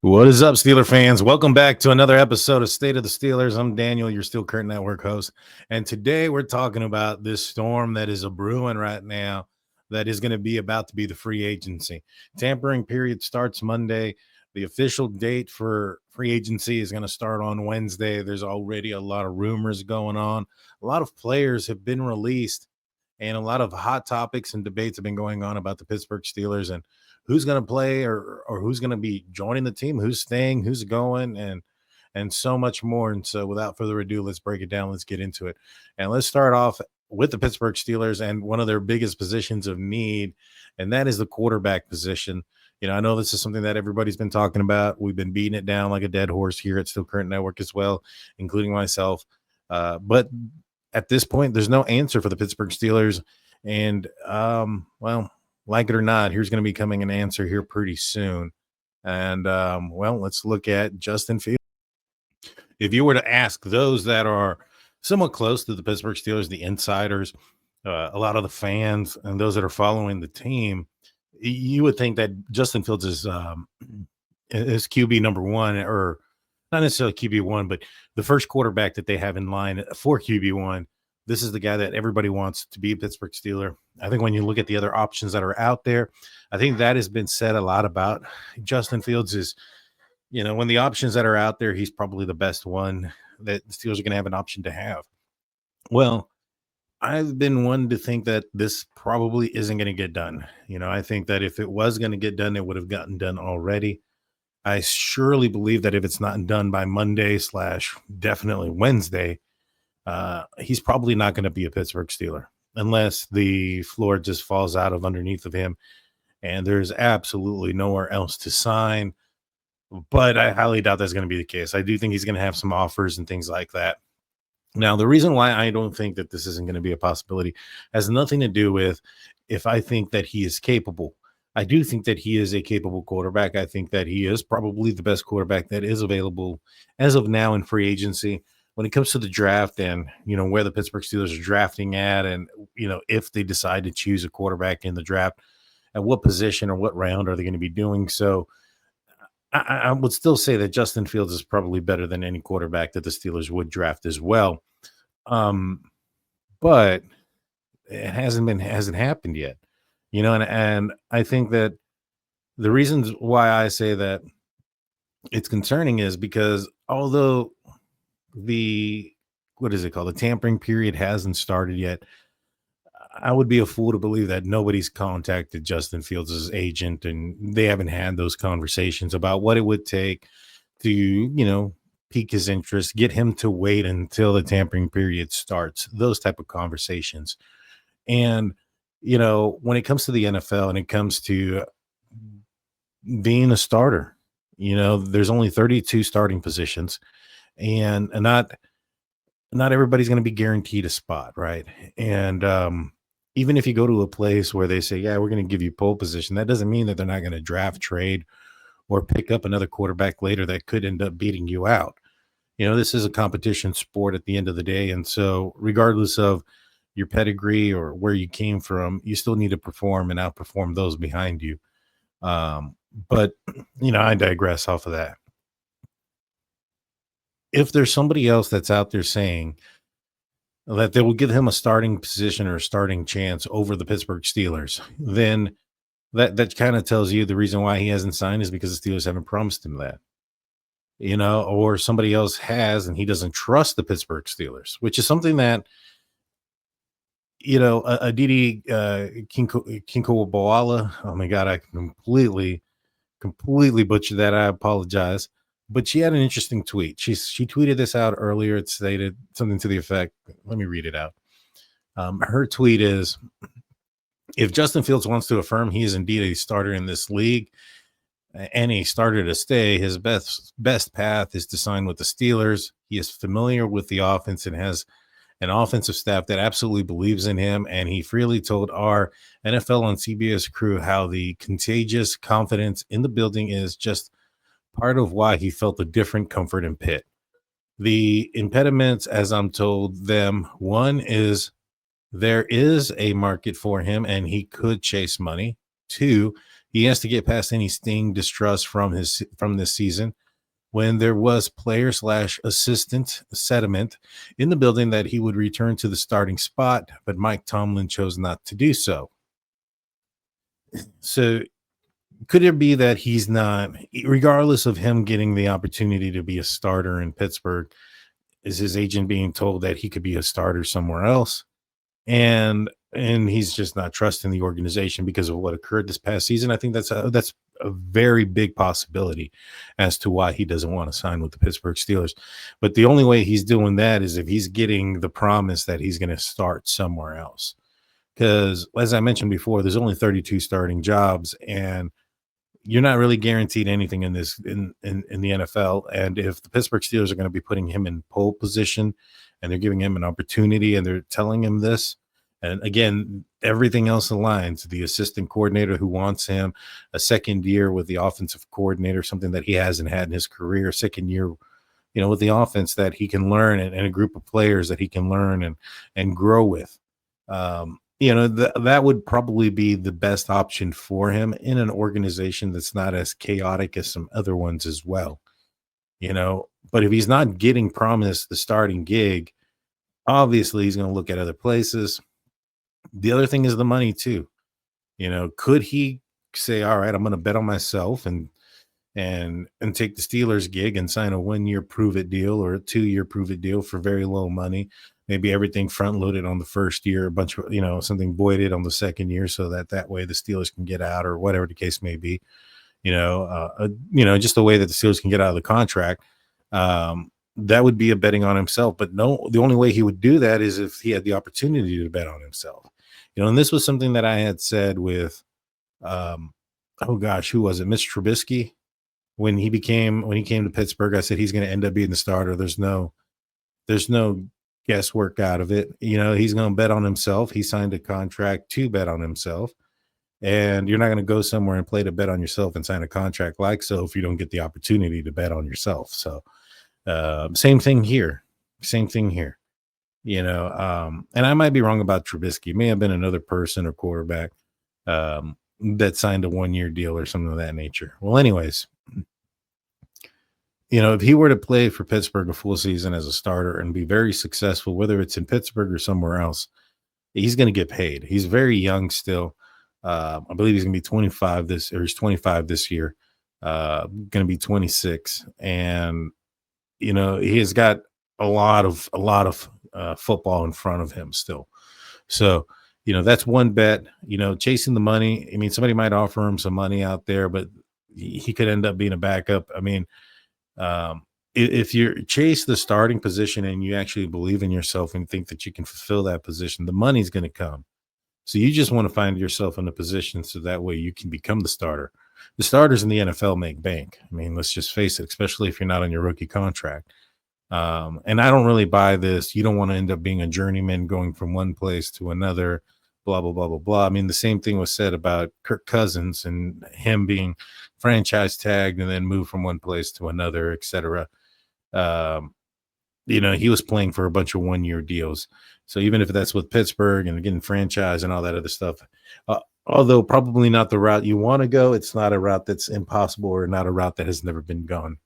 What is up, Steeler fans? Welcome back to another episode of State of the Steelers. I'm Daniel, your Steel Curtain Network host. And today we're talking about this storm that is a brewing right now that is going to be about to be the free agency. Tampering period starts Monday. The official date for free agency is going to start on Wednesday. There's already a lot of rumors going on. A lot of players have been released, and a lot of hot topics and debates have been going on about the Pittsburgh Steelers and who's going to play or who's going to be joining the team, who's staying, who's going, and so much more. And so, without further ado, let's break it down. Let's get into it, and let's start off with the Pittsburgh Steelers and one of their biggest positions of need, and that is the quarterback position. I know this is something that everybody's been talking about. We've been beating it down like a dead horse here at Steel Curtain Network as well, including myself. But at this point, there's no answer for the Pittsburgh Steelers. And, well, like it or not, here's going to be coming an answer here pretty soon. And, let's look at Justin Fields. If you were to ask those that are somewhat close to the Pittsburgh Steelers, the insiders, a lot of the fans, and those that are following the team, you would think that Justin Fields is QB number one, or not necessarily QB1, but the first quarterback that they have in line for QB1. This is the guy that everybody wants to be a Pittsburgh Steeler. I think when you look at the other options that are out there, I think that has been said a lot about. Justin Fields is, when the options that are out there, he's probably the best one that the Steelers are going to have an option to have. Well, I've been one to think that this probably isn't going to get done. I think that if it was going to get done, it would have gotten done already. I surely believe that if it's not done by Monday / definitely Wednesday, he's probably not going to be a Pittsburgh Steeler unless the floor just falls out of underneath of him and there's absolutely nowhere else to sign. But I highly doubt that's going to be the case. I do think he's going to have some offers and things like that. Now, the reason why I don't think that this isn't going to be a possibility has nothing to do with if I think that he is capable. I do think that he is a capable quarterback. I think that he is probably the best quarterback that is available as of now in free agency. When it comes to the draft and, where the Pittsburgh Steelers are drafting at and, if they decide to choose a quarterback in the draft, at what position or what round are they going to be doing? So I would still say that Justin Fields is probably better than any quarterback that the Steelers would draft as well. But it hasn't happened yet, and I think that the reasons why I say that it's concerning is because although the tampering period hasn't started yet, I would be a fool to believe that nobody's contacted Justin Fields' agent and they haven't had those conversations about what it would take to, pique his interest, get him to wait until the tampering period starts, those type of conversations. And, when it comes to the NFL and it comes to being a starter, there's only 32 starting positions and not everybody's going to be guaranteed a spot, right? And even if you go to a place where they say, yeah, we're going to give you pole position, that doesn't mean that they're not going to draft, trade, or pick up another quarterback later that could end up beating you out. This is a competition sport at the end of the day. And so regardless of your pedigree or where you came from, you still need to perform and outperform those behind you. But, I digress off of that. If there's somebody else that's out there saying that they will give him a starting position or a starting chance over the Pittsburgh Steelers, then that kind of tells you the reason why he hasn't signed is because the Steelers haven't promised him that, or somebody else has, and he doesn't trust the Pittsburgh Steelers, which is something that, Aditi Kinkowabala, oh my God, I completely butchered that. I apologize. But she had an interesting tweet. She tweeted this out earlier. It stated something to the effect. Let me read it out. Her tweet is, if Justin Fields wants to affirm he is indeed a starter in this league and a starter to stay, his best path is to sign with the Steelers. He is familiar with the offense and has an offensive staff that absolutely believes in him. And he freely told our NFL on CBS crew how the contagious confidence in the building is just part of why he felt a different comfort in Pitt. The impediments, as I'm told them, one is there is a market for him and he could chase money. Two, He has to get past any sting distrust from this season when there was player slash assistant sentiment in the building that he would return to the starting spot, but Mike Tomlin chose not to do so. So could it be that he's not, regardless of him getting the opportunity to be a starter in Pittsburgh, is his agent being told that he could be a starter somewhere else? And he's just not trusting the organization because of what occurred this past season. I think that's a very big possibility as to why he doesn't want to sign with the Pittsburgh Steelers. But the only way he's doing that is if he's getting the promise that he's going to start somewhere else. Because as I mentioned before, there's only 32 starting jobs, and you're not really guaranteed anything in this in the NFL. And if the Pittsburgh Steelers are going to be putting him in pole position and they're giving him an opportunity and they're telling him this, and again, everything else aligns. The assistant coordinator who wants him, a second year with the offensive coordinator, something that he hasn't had in his career, second year, with the offense that he can learn, and a group of players that he can learn and grow with. That would probably be the best option for him in an organization that's not as chaotic as some other ones as well. But if he's not getting promised the starting gig, obviously he's going to look at other places. The other thing is the money too. Could he say, all right, I'm going to bet on myself and take the Steelers gig and sign a 1-year prove it deal or a 2-year prove it deal for very low money? Maybe everything front loaded on the first year, a bunch of, something voided on the second year so that way the Steelers can get out, or whatever the case may be, just the way that the Steelers can get out of the contract. That would be a betting on himself. But no, the only way he would do that is if he had the opportunity to bet on himself. And this was something that I had said with, oh gosh, who was it? Mr. Trubisky. When he came to Pittsburgh, I said he's going to end up being the starter. There's no guesswork out of it. He's going to bet on himself. He signed a contract to bet on himself. And you're not going to go somewhere and play to bet on yourself and sign a contract like so if you don't get the opportunity to bet on yourself. So same thing here. And I might be wrong about Trubisky. It may have been another person or quarterback that signed a 1-year deal or something of that nature. Well, anyways, if he were to play for Pittsburgh a full season as a starter and be very successful, whether it's in Pittsburgh or somewhere else, he's going to get paid. He's very young still. I believe he's going to be 25 he's 25 this year. Going to be 26, and he has got a lot of football in front of him still. So that's one bet. Chasing the money. I mean, somebody might offer him some money out there, but he could end up being a backup. I mean, if you chase the starting position and you actually believe in yourself and think that you can fulfill that position, the money's going to come. So you just want to find yourself in a position so that way you can become the starter. The starters in the NFL make bank. I mean, let's just face it, especially if you're not on your rookie contract. And I don't really buy this. You don't want to end up being a journeyman going from one place to another, blah, blah, blah, blah, blah. I mean, the same thing was said about Kirk Cousins and him being franchise tagged and then moved from one place to another, etc. He was playing for a bunch of 1-year deals. So even if that's with Pittsburgh and getting franchise and all that other stuff, although probably not the route you want to go, it's not a route that's impossible or not a route that has never been gone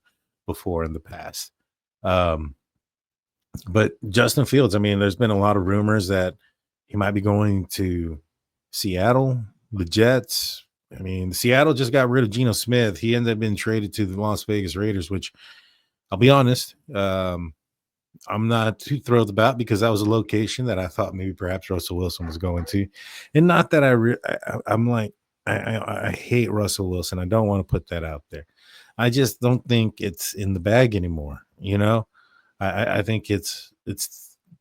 before in the past. But Justin Fields, I mean, there's been a lot of rumors that he might be going to Seattle, the Jets. I mean, Seattle just got rid of Geno Smith. He ended up being traded to the Las Vegas Raiders, which I'll be honest, I'm not too thrilled about because that was a location that I thought maybe perhaps Russell Wilson was going to. And not that I'm like, I hate Russell Wilson. I don't want to put that out there. I just don't think it's in the bag anymore. I think it's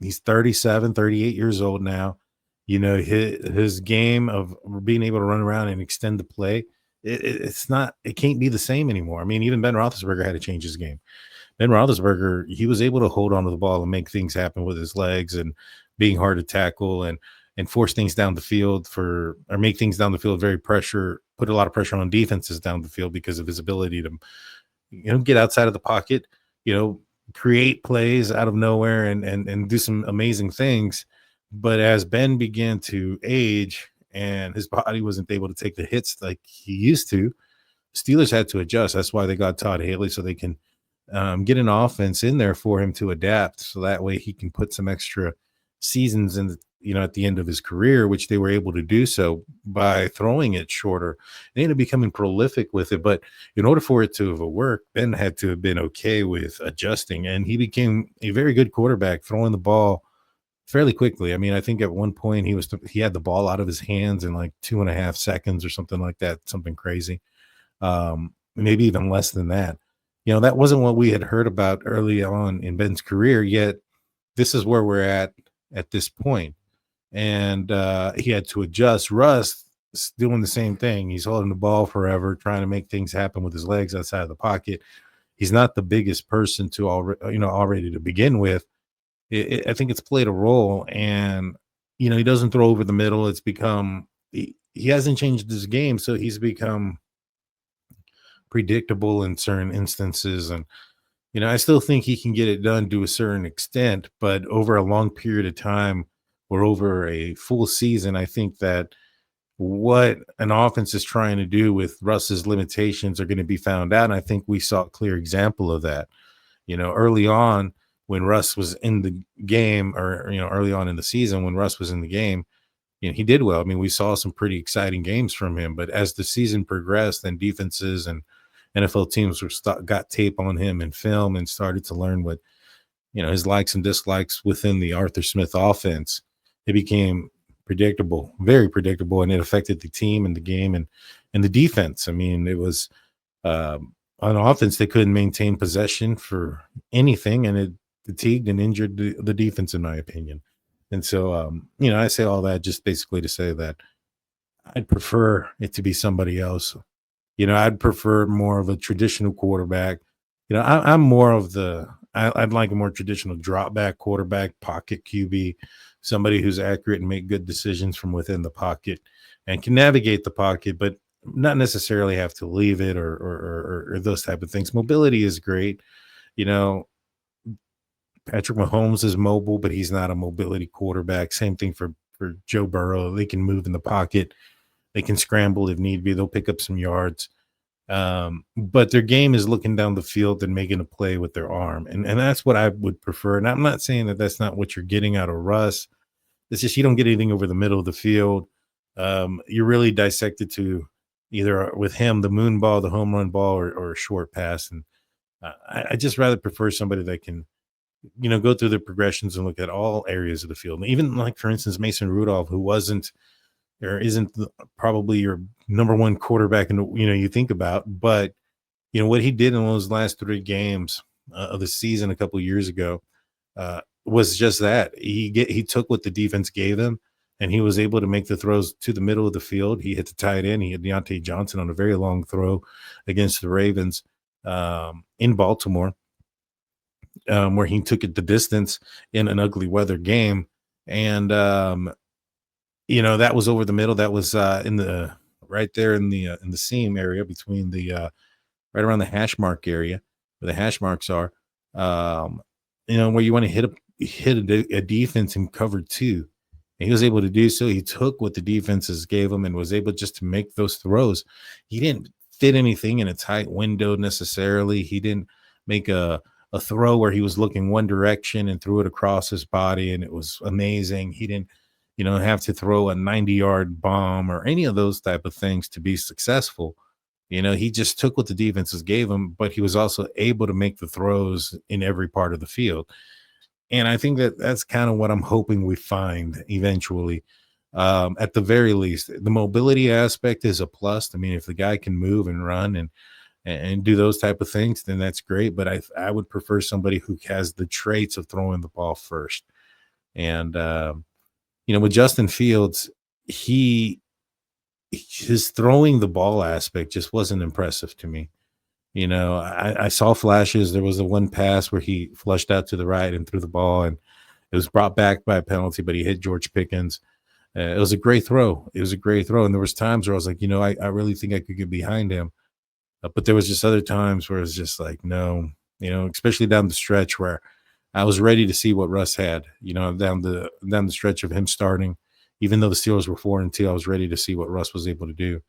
he's 37, 38 years old now. His game of being able to run around and extend the play, it can't be the same anymore. I mean, even Ben Roethlisberger had to change his game. Ben Roethlisberger, he was able to hold on to the ball and make things happen with his legs and being hard to tackle and force things down the field or make things down the field put a lot of pressure on defenses down the field because of his ability to, get outside of the pocket, create plays out of nowhere and do some amazing things. But as Ben began to age and his body wasn't able to take the hits like he used to. Steelers had to adjust. That's why they got Todd Haley, so they can get an offense in there for him to adapt. So that way he can put some extra seasons in, at the end of his career, which they were able to do so by throwing it shorter. They ended up becoming prolific with it. But in order for it to have worked, Ben had to have been okay with adjusting. And he became a very good quarterback, throwing the ball fairly quickly. I mean, I think at one point he had the ball out of his hands in like 2.5 seconds or something like that, something crazy. Maybe even less than that. That wasn't what we had heard about early on in Ben's career, yet this is where we're at this point. And he had to adjust. Russ is doing the same thing. He's holding the ball forever, trying to make things happen with his legs outside of the pocket. He's not the biggest person to already to begin with. I think it's played a role, and he doesn't throw over the middle. It's become he hasn't changed his game, so he's become predictable in certain instances. And I still think he can get it done to a certain extent, but over a long period of time or over a full season, I think that what an offense is trying to do with Russ's limitations are going to be found out. And I think we saw a clear example of that. Early on when Russ was in the game, or early on in the season when Russ was in the game, he did well. I mean, we saw some pretty exciting games from him, but as the season progressed, then defenses and NFL teams got tape on him and film and started to learn what, his likes and dislikes within the Arthur Smith offense. It became predictable, very predictable, and it affected the team and the game and the defense. I mean, it was on offense, they couldn't maintain possession for anything, and it fatigued and injured the defense, in my opinion. And so, I say all that just basically to say that I'd prefer it to be somebody else. I'd prefer more of a traditional quarterback. I'm more of I'd like a more traditional drop back quarterback, pocket QB, somebody who's accurate and make good decisions from within the pocket and can navigate the pocket, but not necessarily have to leave it or those type of things. Mobility is great. Patrick Mahomes is mobile, but he's not a mobility quarterback. Same thing for Joe Burrow. They can move in the pocket. They can scramble if need be. They'll pick up some yards. But their game is looking down the field and making a play with their arm. And that's what I would prefer. And I'm not saying that that's not what you're getting out of Russ. It's just you don't get anything over the middle of the field. You're really dissected to either with him, the moon ball, the home run ball, or a short pass. And I just rather prefer somebody that can, go through the progressions and look at all areas of the field. And even like, for instance, Mason Rudolph, who wasn't or isn't probably your number one quarterback in you think about, but what he did in those last 3 games of the season a couple of years ago was just that. He took what the defense gave him, and he was able to make the throws to the middle of the field. He hit the tight end. He had Deontay Johnson on a very long throw against the Ravens in Baltimore, where he took it the distance in an ugly weather game. And that was over the middle. That was in the right there in the seam area between the right around the hash mark area where the hash marks are. Where you want to hit a defense in cover 2. And he was able to do so. He took what the defenses gave him and was able just to make those throws. He didn't fit anything in a tight window necessarily. He didn't make a throw where he was looking one direction and threw it across his body, and it was amazing. He didn't have to throw a 90-yard bomb or any of those type of things to be successful. He just took what the defenses gave him, but he was also able to make the throws in every part of the field. And I think that that's kind of what I'm hoping we find eventually. At the very least, the mobility aspect is a plus. I mean, if the guy can move and run and do those type of things, then that's great. But I would prefer somebody who has the traits of throwing the ball first. And, with Justin Fields, his throwing the ball aspect just wasn't impressive to me. I saw flashes. There was the one pass where he flushed out to the right and threw the ball, and it was brought back by a penalty, but he hit George Pickens. It was a great throw. And there was times where I was like, I really think I could get behind him. But there was just other times where it was just like, no, especially down the stretch where I was ready to see what Russ had, down the stretch of him starting. Even though the Steelers were 4-2, I was ready to see what Russ was able to do.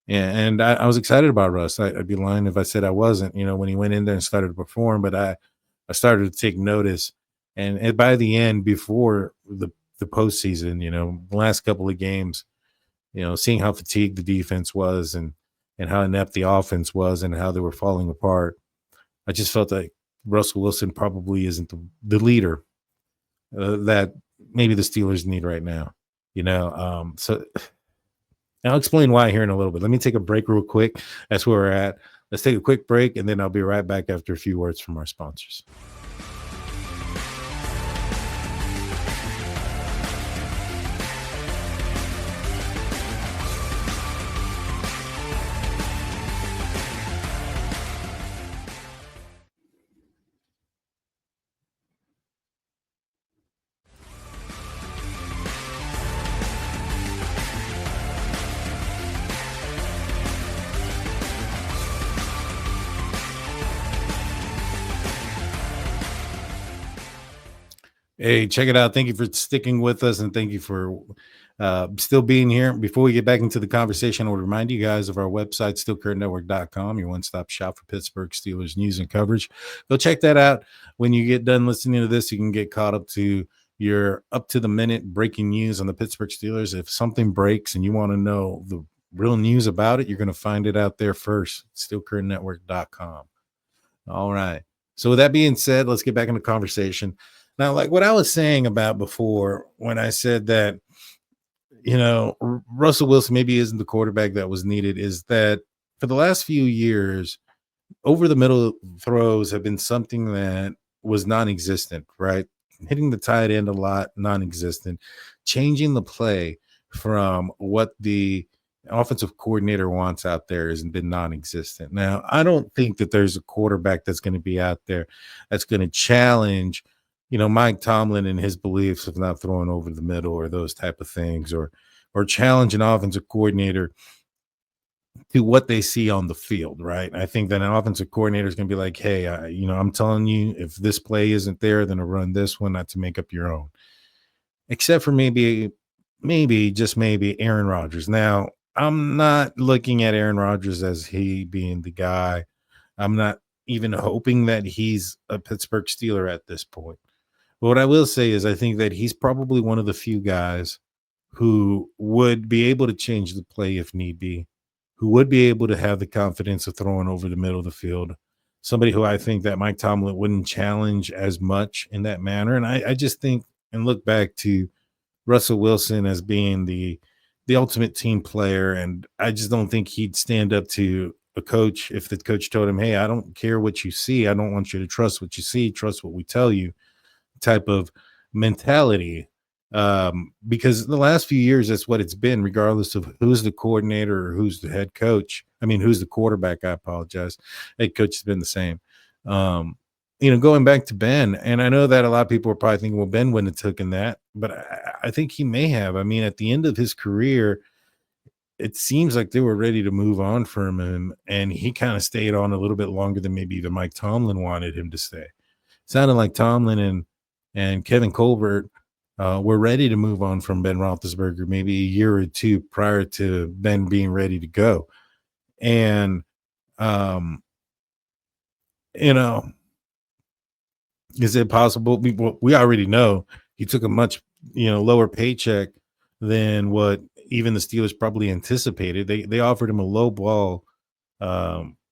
And I was excited about Russ. I'd be lying if I said I wasn't, when he went in there and started to perform, but I started to take notice. And by the end, before the postseason, the last couple of games, seeing how fatigued the defense was and how inept the offense was and how they were falling apart, I just felt like Russell Wilson probably isn't the leader that maybe the Steelers need right now. So I'll explain why here in a little bit. Let me take a break real quick. That's where we're at. Let's take a quick break, and then I'll be right back after a few words from our sponsors. Hey, check it out. Thank you for sticking with us, and thank you for still being here. Before we get back into the conversation, I would remind you guys of our website, stillcurrentnetwork.com, your one-stop shop for Pittsburgh Steelers news and coverage. Go check that out. When you get done listening to this, you can get caught up to your up-to-the-minute breaking news on the Pittsburgh Steelers. If something breaks and you want to know the real news about it, you're going to find it out there first, stillcurrentnetwork.com. All right. So with that being said, let's get back into conversation. Now, like what I was saying about before, when I said that, Russell Wilson maybe isn't the quarterback that was needed, is that for the last few years, over the middle throws have been something that was non-existent, right? Hitting the tight end a lot, non-existent. Changing the play from what the offensive coordinator wants out there has been non-existent. Now, I don't think that there's a quarterback that's going to be out there that's going to challenge, Mike Tomlin and his beliefs of not throwing over the middle or those type of things, or challenge an offensive coordinator to what they see on the field, right? I think that an offensive coordinator is going to be like, hey, I'm telling you, if this play isn't there, then I'll run this one, not to make up your own. Except for just maybe Aaron Rodgers. Now, I'm not looking at Aaron Rodgers as he being the guy. I'm not even hoping that he's a Pittsburgh Steeler at this point. But what I will say is I think that he's probably one of the few guys who would be able to change the play if need be, who would be able to have the confidence of throwing over the middle of the field. Somebody who I think that Mike Tomlin wouldn't challenge as much in that manner. And I just think and look back to Russell Wilson as being the ultimate team player. And I just don't think he'd stand up to a coach if the coach told him, hey, I don't care what you see. I don't want you to trust what you see, trust what we tell you, type of mentality. Because the last few years, that's what it's been, regardless of who's the coordinator or who's the head coach. I mean, who's the quarterback? I apologize. Head coach has been the same. Going back to Ben, and I know that a lot of people are probably thinking, well, Ben wouldn't have taken that, but I think he may have. I mean, at the end of his career, it seems like they were ready to move on from him, and he kind of stayed on a little bit longer than maybe even Mike Tomlin wanted him to stay. It sounded like Tomlin and Kevin Colbert were ready to move on from Ben Roethlisberger maybe a year or two prior to Ben being ready to go. And, you know, is it possible? We already know he took a much, lower paycheck than what even the Steelers probably anticipated. They offered him a low ball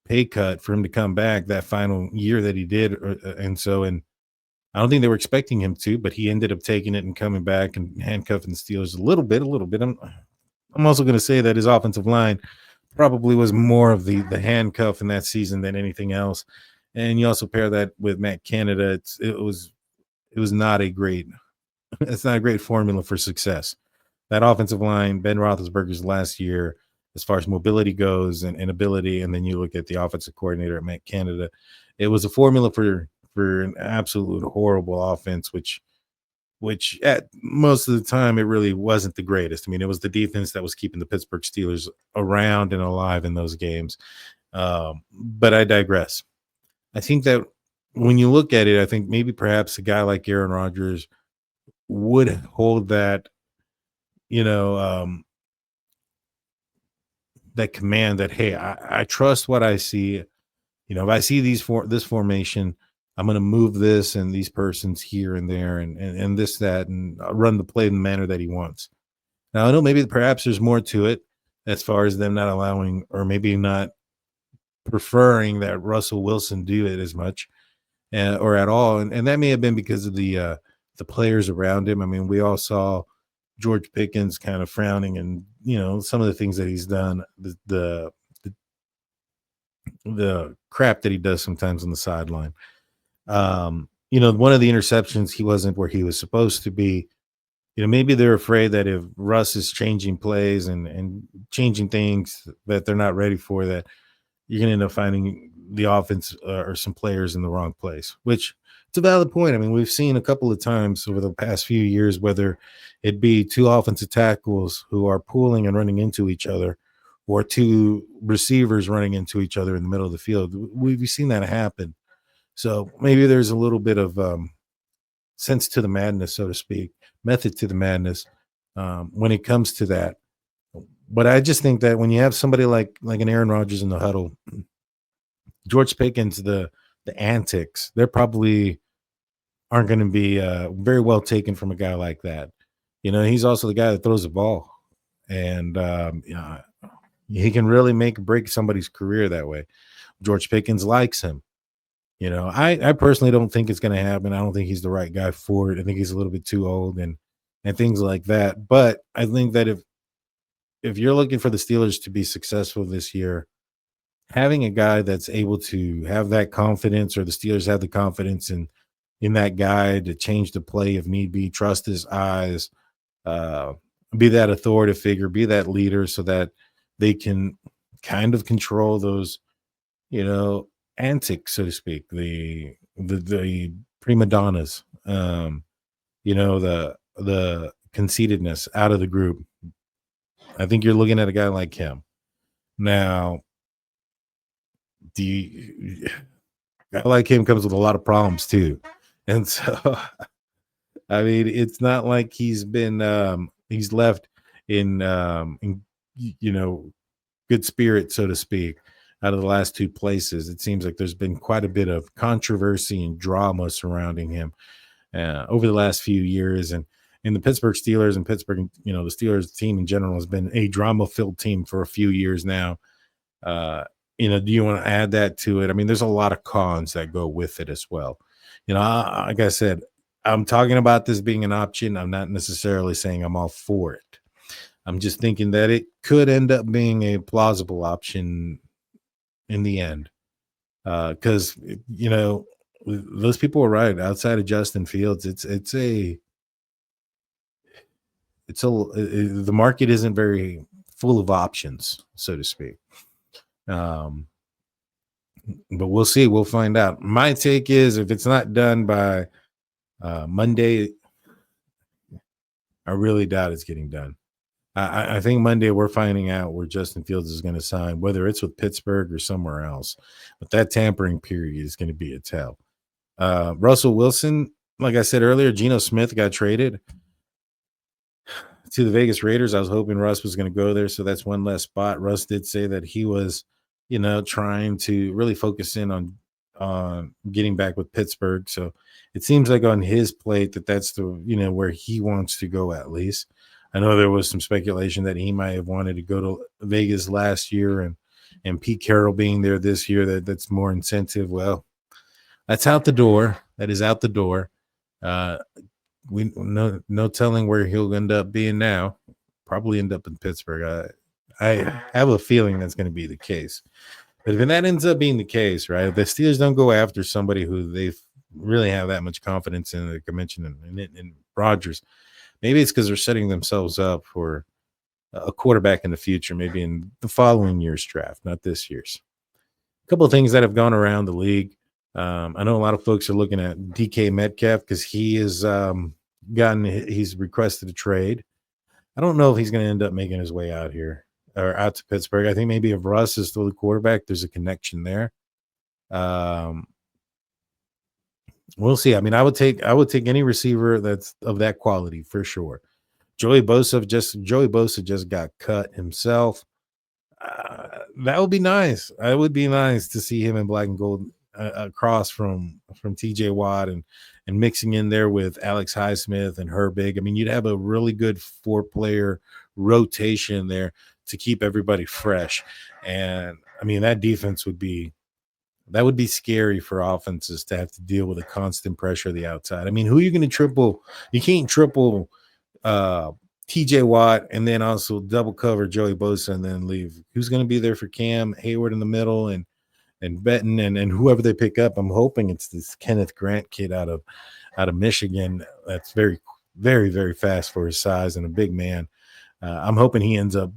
pay cut for him to come back that final year that he did. And I don't think they were expecting him to, but he ended up taking it and coming back and handcuffing the Steelers a little bit. I'm also going to say that his offensive line probably was more of the handcuff in that season than anything else. And you also pair that with Matt Canada. It was not a great, it's not a great formula for success. That offensive line, Ben Roethlisberger's last year, as far as mobility goes and ability, and then you look at the offensive coordinator at Matt Canada, it was a formula for an absolute horrible offense, which at most of the time it really wasn't the greatest. I mean, it was the defense that was keeping the Pittsburgh Steelers around and alive in those games. But I digress. I think that when you look at it, I think maybe perhaps a guy like Aaron Rodgers would hold that you know, that command that, hey, I trust what I see. If I see this formation, I'm going to move this and these persons here and there and this, that, and run the play in the manner that he wants. Now, I know maybe perhaps there's more to it as far as them not allowing or maybe not preferring that Russell Wilson do it as much or at all. And that may have been because of the players around him. I mean, we all saw George Pickens kind of frowning and, some of the things that he's done, the crap that he does sometimes on the sideline. One of the interceptions, he wasn't where he was supposed to be. Maybe they're afraid that if Russ is changing plays and changing things that they're not ready for, that you're going to end up finding the offense or some players in the wrong place, which it's a valid point. I mean, we've seen a couple of times over the past few years, whether it be two offensive tackles who are pooling and running into each other or two receivers running into each other in the middle of the field. We've seen that happen. So maybe there's a little bit of sense to the madness, so to speak, method to the madness when it comes to that. But I just think that when you have somebody like an Aaron Rodgers in the huddle, George Pickens, the antics, they're probably aren't going to be very well taken from a guy like that. He's also the guy that throws the ball, and he can really make or break somebody's career that way. George Pickens likes him. I personally don't think it's going to happen. I don't think he's the right guy for it. I think he's a little bit too old and things like that. But I think that if you're looking for the Steelers to be successful this year, having a guy that's able to have that confidence, or the Steelers have the confidence in that guy to change the play if need be, trust his eyes, uh, be that authoritative figure, be that leader, so that they can kind of control those, antics, so to speak, the prima donnas, the conceitedness out of the group. I think you're looking at a guy like him. Now, the guy like him comes with a lot of problems too. And so, I mean, it's not like he's left in good spirit, so to speak, out of the last two places. It seems like there's been quite a bit of controversy and drama surrounding him over the last few years. And in the Pittsburgh Steelers and Pittsburgh, the Steelers team in general has been a drama-filled team for a few years now. Do you want to add that to it? I mean, there's a lot of cons that go with it as well. Like I said, I'm talking about this being an option. I'm not necessarily saying I'm all for it. I'm just thinking that it could end up being a plausible option in the end. Because those people are right. Outside of Justin Fields, the market isn't very full of options, so to speak. But we'll see. We'll find out. My take is, if it's not done by Monday, I really doubt it's getting done. I think Monday we're finding out where Justin Fields is going to sign, whether it's with Pittsburgh or somewhere else. But that tampering period is going to be a tell. Russell Wilson, like I said earlier, Geno Smith got traded to the Vegas Raiders. I was hoping Russ was going to go there, so that's one less spot. Russ did say that he was, trying to really focus in on getting back with Pittsburgh. So it seems like on his plate that's the where he wants to go at least. I know there was some speculation that he might have wanted to go to Vegas last year, and Pete Carroll being there this year, that's more incentive. Well, that's out the door. That is out the door. We no telling where he'll end up being now. Probably end up in Pittsburgh. I have a feeling that's going to be the case. But if that ends up being the case, right, if the Steelers don't go after somebody who they really have that much confidence in, the convention and Rodgers, maybe it's because they're setting themselves up for a quarterback in the future, maybe in the following year's draft, not this year's. A couple of things that have gone around the league. I know a lot of folks are looking at DK Metcalf because he is he's requested a trade. I don't know if he's going to end up making his way out here or out to Pittsburgh. I think maybe if Russ is still the quarterback, there's a connection there. We'll see. I mean, I would take any receiver that's of that quality for sure. Joey Bosa just got cut himself. That would be nice. It would be nice to see him in black and gold across from TJ Watt and mixing in there with Alex Highsmith and Herbig. I mean, you'd have a really good 4-player rotation there to keep everybody fresh. And I mean, that would be scary for offenses to have to deal with a constant pressure of the outside. I mean, who are you going to triple? You can't triple uh TJ Watt and then also double cover Joey Bosa and then leave. Who's going to be there for Cam Hayward in the middle and Benton and whoever they pick up? I'm hoping it's this Kenneth Grant kid out of Michigan. That's very, very, very fast for his size and a big man. I'm hoping he ends up,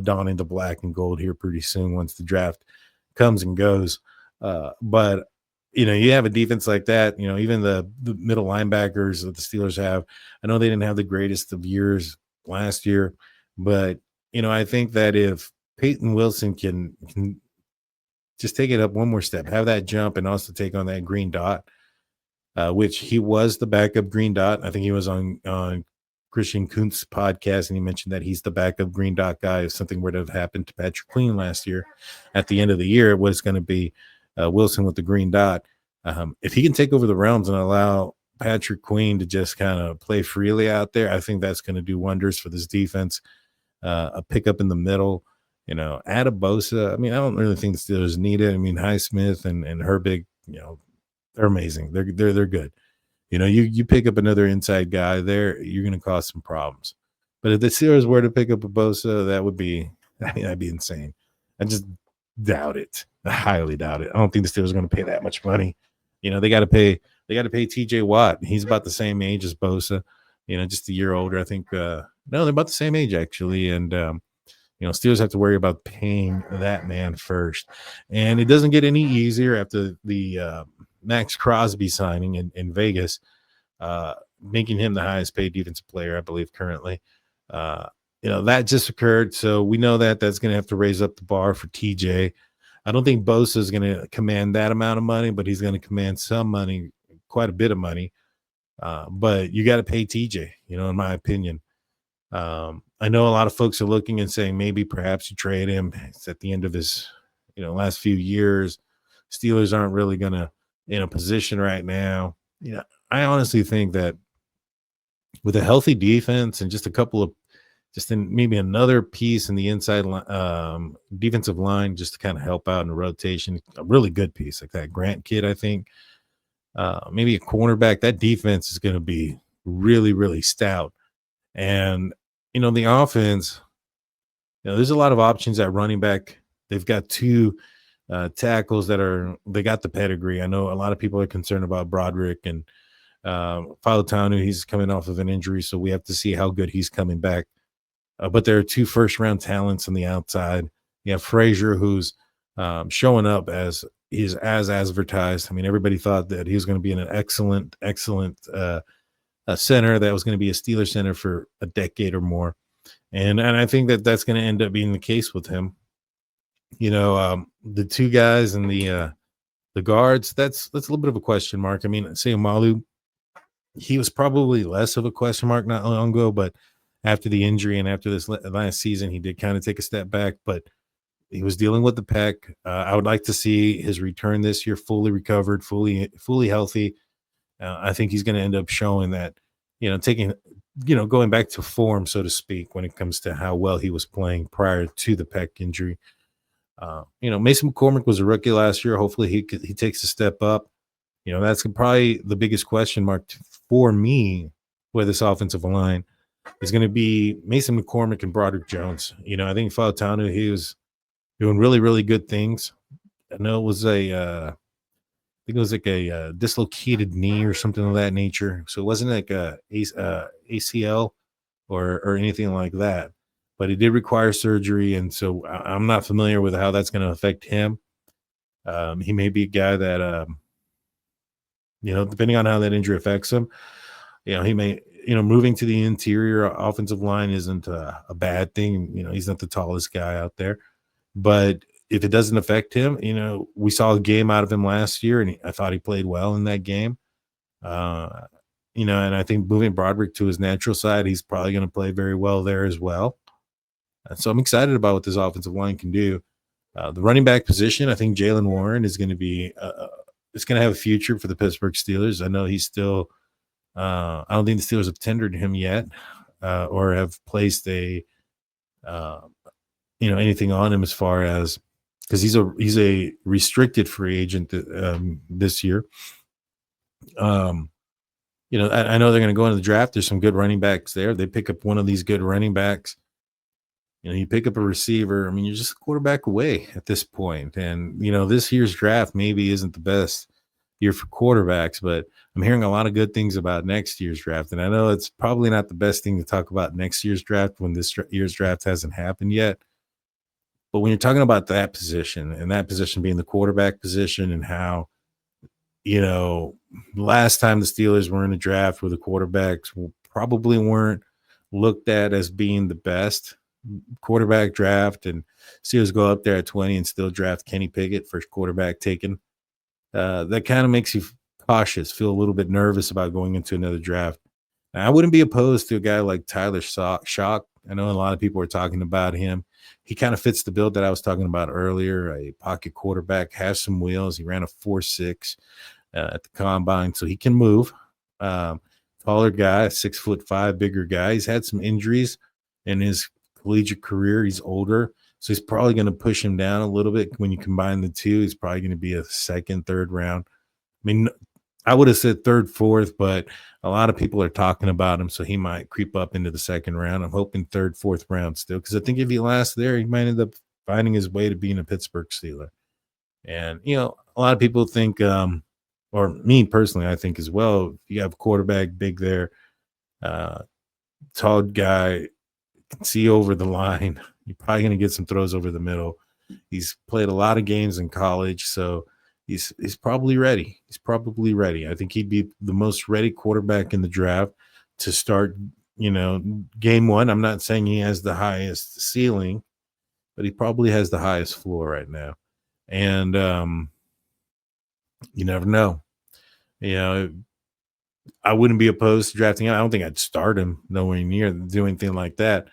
donning the black and gold here pretty soon once the draft comes and goes. But you have a defense like that. Even the middle linebackers that the Steelers have. I know they didn't have the greatest of years last year, but I think that if Peyton Wilson can just take it up one more step, have that jump, and also take on that green dot, which he was the backup green dot. I think he was on Christian Kuntz's podcast, and he mentioned that he's the backup green dot guy. If something were to have happened to Patrick Queen last year, at the end of the year, it was going to be Wilson with the green dot. If he can take over the realms and allow Patrick Queen to just kind of play freely out there, I think that's going to do wonders for this defense. A pickup in the middle, add a Bosa. I mean, I don't really think the Steelers need it. I mean, Highsmith and Herbig, they're amazing. They're good. You pick up another inside guy there, you're going to cause some problems. But if the Steelers were to pick up a Bosa, that'd be insane. I just doubt it. I highly doubt it. I don't think the Steelers are going to pay that much money. They got to pay TJ Watt. He's about the same age as Bosa, just a year older. I think, no, they're about the same age actually. And, Steelers have to worry about paying that man first. And it doesn't get any easier after the Max Crosby signing in Vegas, making him the highest paid defensive player, I believe, currently. That just occurred. So we know that that's going to have to raise up the bar for TJ. I don't think Bosa is going to command that amount of money, but he's going to command some money, quite a bit of money. But you got to pay TJ, in my opinion. I know a lot of folks are looking and saying maybe perhaps you trade him. It's at the end of his, last few years. Steelers aren't really going to in a position right now. I honestly think that with a healthy defense and just maybe another piece in the inside defensive line, just to kind of help out in the rotation, a really good piece like that Grant kid, I think, maybe a cornerback, that defense is going to be really, really stout. And, the offense, there's a lot of options at running back. They've got 2 tackles they got the pedigree. I know a lot of people are concerned about Broderick and Fautanu. He's coming off of an injury, so we have to see how good he's coming back. But there are 2 first-round talents on the outside. You have Frazier, who's showing up as advertised. I mean, everybody thought that he was going to be an excellent center that was going to be a Steeler center for a decade or more. And I think that that's going to end up being the case with him. The 2 guys and the guards, that's a little bit of a question mark. I mean, Sayamalu, he was probably less of a question mark not long ago, but after the injury and after this last season, he did kind of take a step back, but he was dealing with the pec. I would like to see his return this year, fully recovered, fully healthy. I think he's going to end up showing that, going back to form, so to speak, when it comes to how well he was playing prior to the pec injury. Mason McCormick was a rookie last year. Hopefully he takes a step up. That's probably the biggest question mark for me with this offensive line is going to be Mason McCormick and Broderick Jones. I think Fautanu, he was doing really, really good things. I know it was a dislocated knee or something of that nature. So it wasn't like a ACL or anything like that, but it did require surgery. And so I'm not familiar with how that's going to affect him. He may be a guy that, depending on how that injury affects him, he may, moving to the interior offensive line isn't a bad thing. He's not the tallest guy out there, but if it doesn't affect him, we saw a game out of him last year and I thought he played well in that game. and I think moving Broderick to his natural side, he's probably going to play very well there as well. And so I'm excited about what this offensive line can do. The running back position, I think Jalen Warren is going to be it's going to have a future for the Pittsburgh Steelers. I know he's still I don't think the Steelers have tendered him yet or have placed a uh, anything on him as far as because he's a restricted free agent this year. Um, I know they're going to go into the draft. There's some good running backs there. They pick up one of these good running backs. You pick up a receiver. I mean, you're just a quarterback away at this point. And, this year's draft maybe isn't the best year for quarterbacks, but I'm hearing a lot of good things about next year's draft. And I know it's probably not the best thing to talk about next year's draft when this year's draft hasn't happened yet. But when you're talking about that position and that position being the quarterback position and how, last time the Steelers were in a draft where the quarterbacks probably weren't looked at as being the best quarterback draft, and Steelers go up there at 20 and still draft Kenny Pickett, first quarterback taken. That kind of makes you cautious, feel a little bit nervous about going into another draft. Now, I wouldn't be opposed to a guy like Tyler Shock. I know a lot of people are talking about him. He kind of fits the build that I was talking about earlier, a pocket quarterback, has some wheels. He ran a 4.6 at the combine, so he can move. Taller guy, 6'5", bigger guy. He's had some injuries in his collegiate career. He's older, so he's probably going to push him down a little bit. When you combine the two, he's probably going to be a second, third round. I mean, I would have said third, fourth, but a lot of people are talking about him, so he might creep up into the second round. I'm hoping third, fourth round still, because I think if he lasts there, he might end up finding his way to being a Pittsburgh Steeler. And, a lot of people think, or me personally, I think as well, if you have a quarterback big there, tall guy, can see over the line, you're probably going to get some throws over the middle. He's played a lot of games in college, so he's probably ready. He's probably ready. I think he'd be the most ready quarterback in the draft to start, game one. I'm not saying he has the highest ceiling, but he probably has the highest floor right now. And you never know. I wouldn't be opposed to drafting him. I don't think I'd start him nowhere near do anything like that.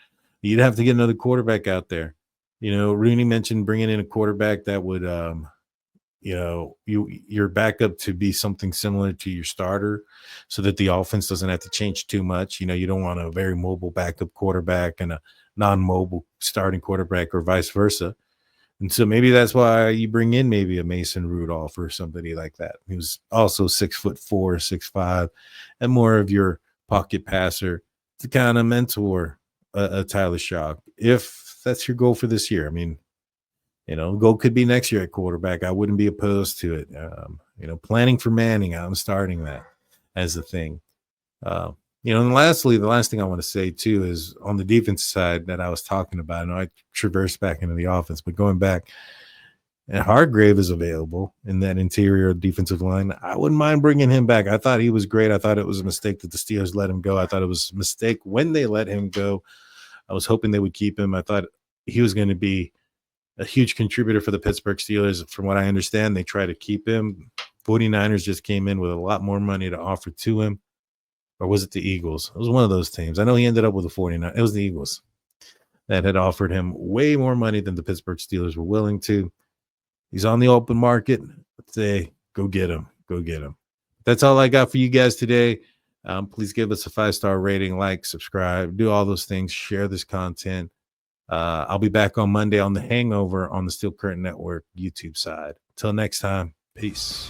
You'd have to get another quarterback out there. Rooney mentioned bringing in a quarterback that would your backup to be something similar to your starter so that the offense doesn't have to change too much. You don't want a very mobile backup quarterback and a non-mobile starting quarterback or vice versa. And so maybe that's why you bring in maybe a Mason Rudolph or somebody like that. He was also 6'4", 6'5", and more of your pocket passer to kind of mentor a Tyler Shock, if that's your goal for this year. I mean, goal could be next year at quarterback. I wouldn't be opposed to it. Planning for Manning, I'm starting that as a thing. And lastly, the last thing I want to say too is on the defense side that I was talking about. I know I traversed back into the offense, but going back, and Hargrave is available in that interior defensive line. I wouldn't mind bringing him back. I thought he was great. I thought it was a mistake that the Steelers let him go. I thought it was a mistake when they let him go. I was hoping they would keep him. I thought he was going to be a huge contributor for the Pittsburgh Steelers. From what I understand, they try to keep him. 49ers just came in with a lot more money to offer to him. Or was it the Eagles? It was one of those teams. I know he ended up with the 49. It was the Eagles that had offered him way more money than the Pittsburgh Steelers were willing to. He's on the open market. Let's say, go get him. Go get him. That's all I got for you guys today. Please give us a 5-star rating, like, subscribe, do all those things, share this content. I'll be back on Monday on The Hangover on the Steel Curtain Network YouTube side. Till next time, peace.